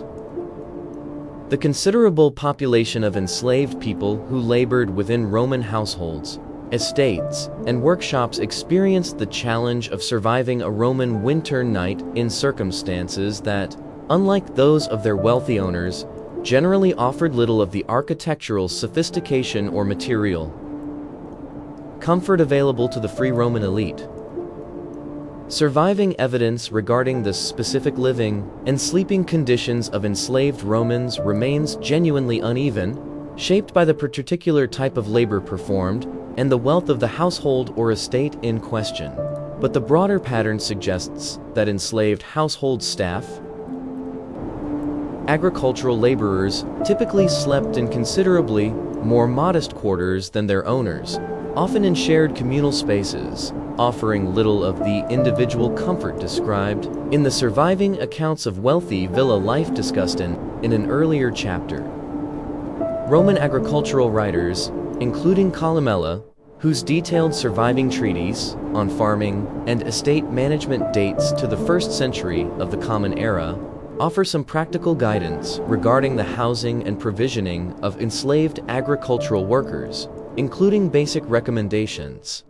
The considerable population of enslaved people who labored within Roman households, estates, and workshops experienced the challenge of surviving a Roman winter night in circumstances that, unlike those of their wealthy owners, generally offered little of the architectural sophistication or material comfort available to the free Roman elite. Surviving evidence regarding the specific living and sleeping conditions of enslaved Romans remains genuinely uneven, shaped by the particular type of labor performed and the wealth of the household or estate in question. But the broader pattern suggests that enslaved household staff, agricultural laborers, typically slept in considerably more modest quarters than their owners, often in shared communal spaces, offering little of the individual comfort described in the surviving accounts of wealthy villa life discussed in an earlier chapter. Roman agricultural writers, including Columella, whose detailed surviving treatise on farming and estate management dates to the 1st century of the Common Era, offer some practical guidance regarding the housing and provisioning of enslaved agricultural workers, including basic recommendations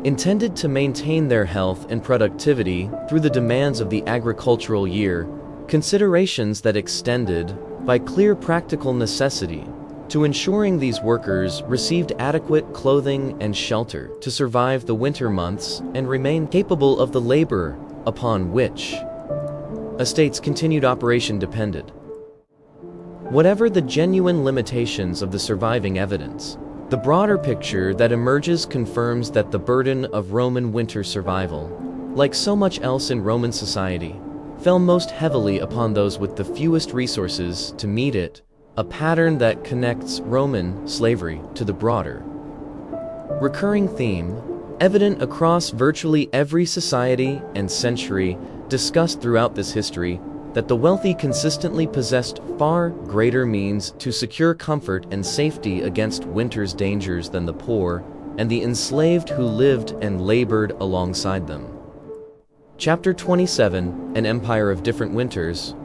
intended to maintain their health and productivity through the demands of the agricultural year, considerations that extended, by clear practical necessity, to ensuring these workers received adequate clothing and shelter to survive the winter months and remain capable of the labor upon which a state's continued operation depended. Whatever the genuine limitations of the surviving evidence, the broader picture that emerges confirms that the burden of Roman winter survival, like so much else in Roman society, fell most heavily upon those with the fewest resources to meet it, a pattern that connects Roman slavery to the broader recurring theme, evident across virtually every society and century discussed throughout this history, that the wealthy consistently possessed far greater means to secure comfort and safety against winter's dangers than the poor and the enslaved who lived and labored alongside them. Chapter 27: An Empire of Different Winters.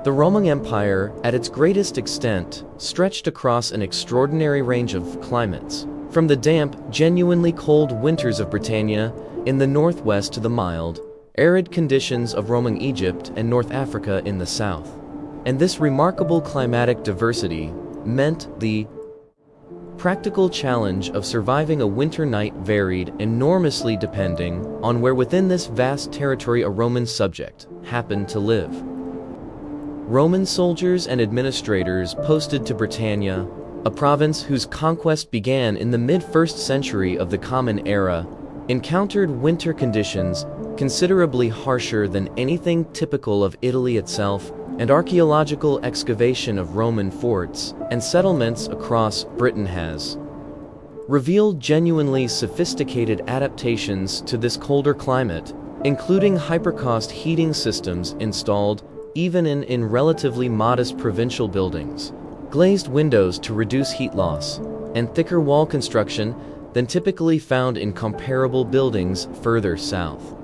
The Roman Empire, at its greatest extent, stretched across an extraordinary range of climates, from the damp, genuinely cold winters of Britannia in the northwest to the mild, arid conditions of Roman Egypt and North Africa in the south. And this remarkable climatic diversity meant the practical challenge of surviving a winter night varied enormously depending on where within this vast territory a Roman subject happened to live. Roman soldiers and administrators posted to Britannia, a province whose conquest began in the mid-1st century of the Common Era, encountered winter conditions considerably harsher than anything typical of Italy itself, and archaeological excavation of Roman forts and settlements across Britain has revealed genuinely sophisticated adaptations to this colder climate, including hypercost heating systems installed even in relatively modest provincial buildings, glazed windows to reduce heat loss, and thicker wall construction than typically found in comparable buildings further south.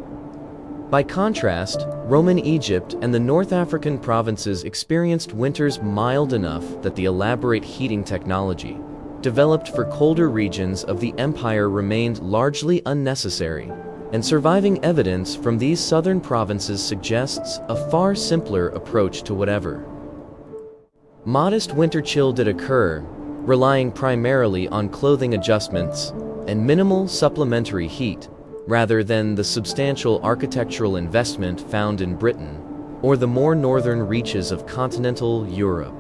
By contrast, Roman Egypt and the North African provinces experienced winters mild enough that the elaborate heating technology developed for colder regions of the empire remained largely unnecessary, and surviving evidence from these southern provinces suggests a far simpler approach to whatever modest winter chill did occur, relying primarily on clothing adjustments and minimal supplementary heat, rather than the substantial architectural investment found in Britain or the more northern reaches of continental Europe.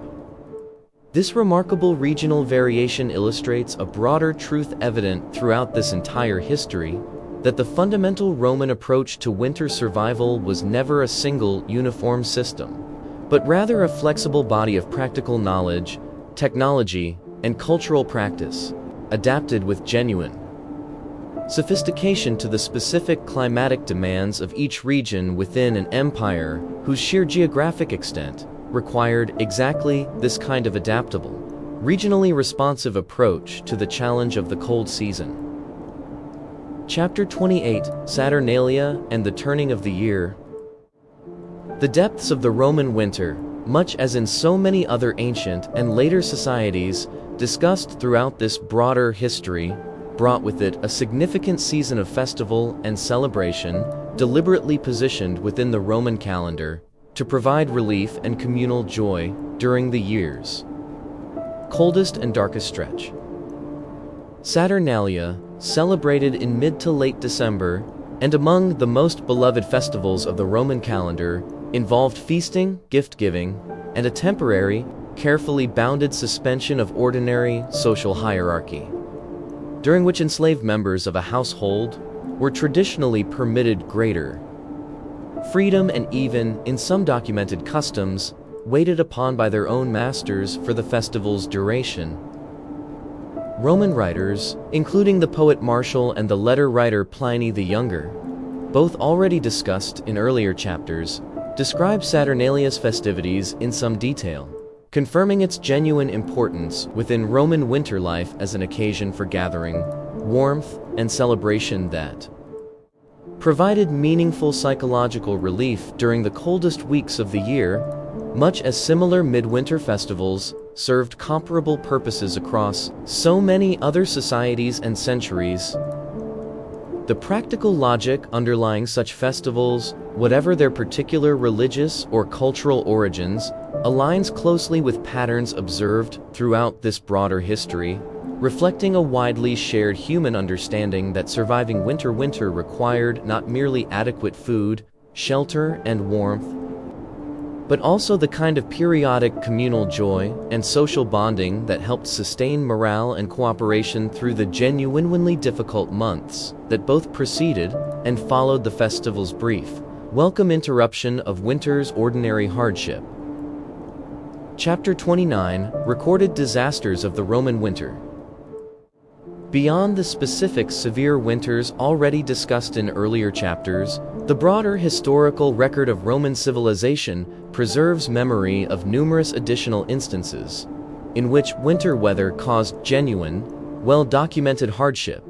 This remarkable regional variation illustrates a broader truth evident throughout this entire history, that the fundamental Roman approach to winter survival was never a single, uniform system, but rather a flexible body of practical knowledge, technology, and cultural practice, adapted with genuine sophistication to the specific climatic demands of each region within an empire whose sheer geographic extent required exactly this kind of adaptable, regionally responsive approach to the challenge of the cold season. Chapter 28, Saturnalia and the Turning of the Year. The depths of the Roman winter, much as in so many other ancient and later societies discussed throughout this broader history, brought with it a significant season of festival and celebration, deliberately positioned within the Roman calendar to provide relief and communal joy during the year's coldest and darkest stretch. Saturnalia, celebrated in mid to late December, and among the most beloved festivals of the Roman calendar, involved feasting, gift-giving, and a temporary, carefully bounded suspension of ordinary social hierarchy, during which enslaved members of a household were traditionally permitted greater freedom and even, in some documented customs, waited upon by their own masters for the festival's duration. Roman writers, including the poet Martial and the letter writer Pliny the Younger, both already discussed in earlier chapters, describe Saturnalia's festivities in some detail, confirming its genuine importance within Roman winter life as an occasion for gathering, warmth, and celebration that provided meaningful psychological relief during the coldest weeks of the year, much as similar midwinter festivals served comparable purposes across so many other societies and centuries. The practical logic underlying such festivals, whatever their particular religious or cultural origins, aligns closely with patterns observed throughout this broader history, reflecting a widely shared human understanding that surviving winter required not merely adequate food, shelter, and warmth, but also the kind of periodic communal joy and social bonding that helped sustain morale and cooperation through the genuinely difficult months that both preceded and followed the festival's brief, welcome interruption of winter's ordinary hardship. Chapter 29, Recorded Disasters of the Roman Winter. Beyond the specific severe winters already discussed in earlier chapters, the broader historical record of Roman civilization preserves memory of numerous additional instances in which winter weather caused genuine, well-documented hardship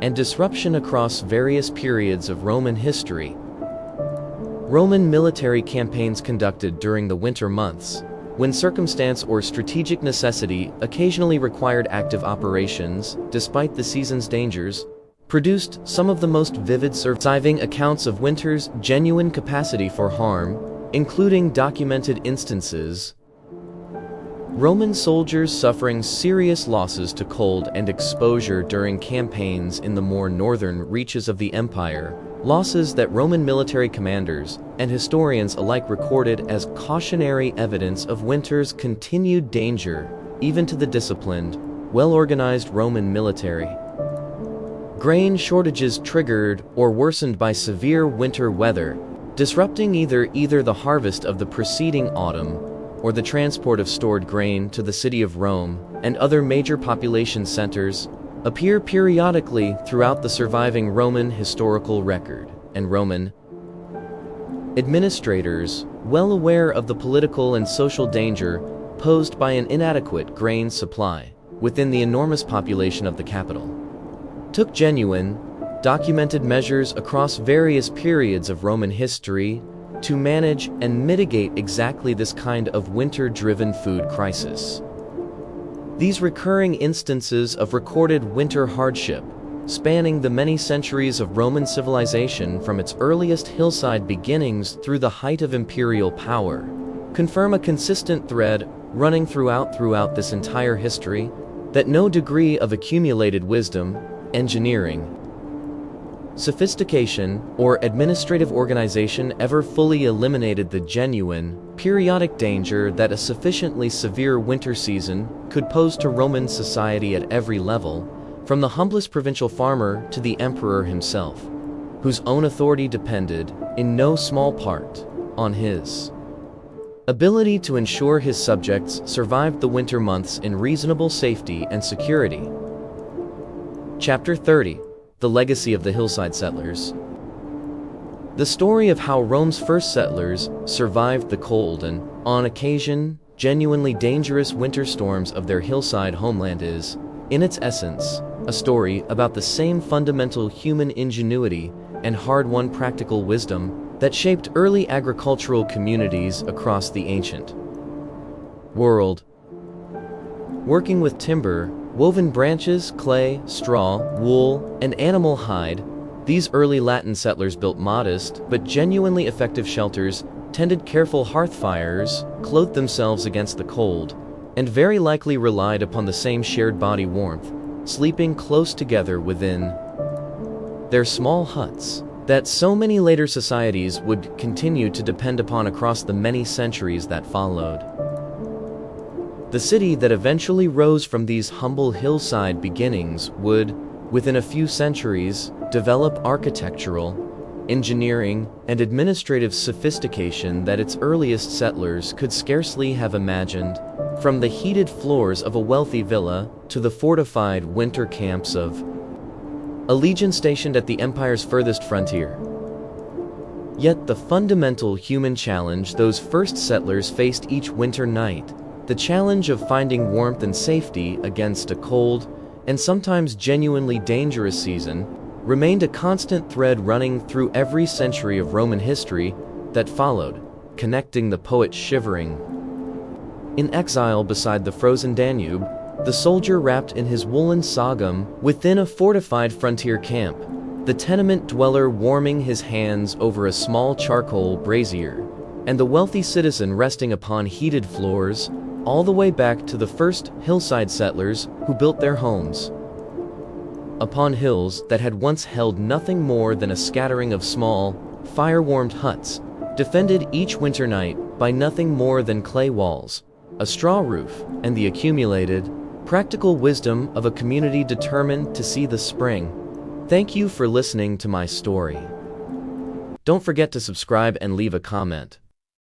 and disruption across various periods of Roman history. Roman military campaigns conducted during the winter months, when circumstance or strategic necessity occasionally required active operations, despite the season's dangers, produced some of the most vivid surviving accounts of winter's genuine capacity for harm, including documented instances Roman soldiers suffering serious losses to cold and exposure during campaigns in the more northern reaches of the empire, losses that Roman military commanders and historians alike recorded as cautionary evidence of winter's continued danger, even to the disciplined, well-organized Roman military. Grain shortages triggered or worsened by severe winter weather, disrupting either the harvest of the preceding autumn or the transport of stored grain to the city of Rome and other major population centers, appear periodically throughout the surviving Roman historical record, and Roman administrators, well aware of the political and social danger posed by an inadequate grain supply within the enormous population of the capital, took genuine, documented measures across various periods of Roman history to manage and mitigate exactly this kind of winter-driven food crisis. These recurring instances of recorded winter hardship, spanning the many centuries of Roman civilization from its earliest hillside beginnings through the height of imperial power, confirm a consistent thread running throughout this entire history, that no degree of accumulated wisdom, engineering, sophistication, or administrative organization ever fully eliminated the genuine, periodic danger that a sufficiently severe winter season could pose to Roman society at every level, from the humblest provincial farmer to the emperor himself, whose own authority depended, in no small part, on his ability to ensure his subjects survived the winter months in reasonable safety and security. Chapter 30, The Legacy of the Hillside Settlers. The story of how Rome's first settlers survived the cold and on occasion, genuinely dangerous winter storms of their hillside homeland is, in its essence, a story about the same fundamental human ingenuity and hard-won practical wisdom that shaped early agricultural communities across the ancient world. Working with timber, woven branches, clay, straw, wool, and animal hide, these early Latin settlers built modest but genuinely effective shelters, tended careful hearth fires, clothed themselves against the cold, and very likely relied upon the same shared body warmth, sleeping close together within their small huts that so many later societies would continue to depend upon across the many centuries that followed. The city that eventually rose from these humble hillside beginnings would, within a few centuries, develop architectural, engineering, and administrative sophistication that its earliest settlers could scarcely have imagined, from the heated floors of a wealthy villa to the fortified winter camps of a legion stationed at the empire's furthest frontier. Yet the fundamental human challenge those first settlers faced each winter night, the challenge of finding warmth and safety against a cold and sometimes genuinely dangerous season, remained a constant thread running through every century of Roman history that followed, connecting the poet shivering in exile beside the frozen Danube, the soldier wrapped in his woolen sagum within a fortified frontier camp, the tenement dweller warming his hands over a small charcoal brazier, and the wealthy citizen resting upon heated floors, all the way back to the first hillside settlers who built their homes upon hills that had once held nothing more than a scattering of small, fire-warmed huts, defended each winter night by nothing more than clay walls, a straw roof, and the accumulated, practical wisdom of a community determined to see the spring. Thank you for listening to my story. Don't forget to subscribe and leave a comment.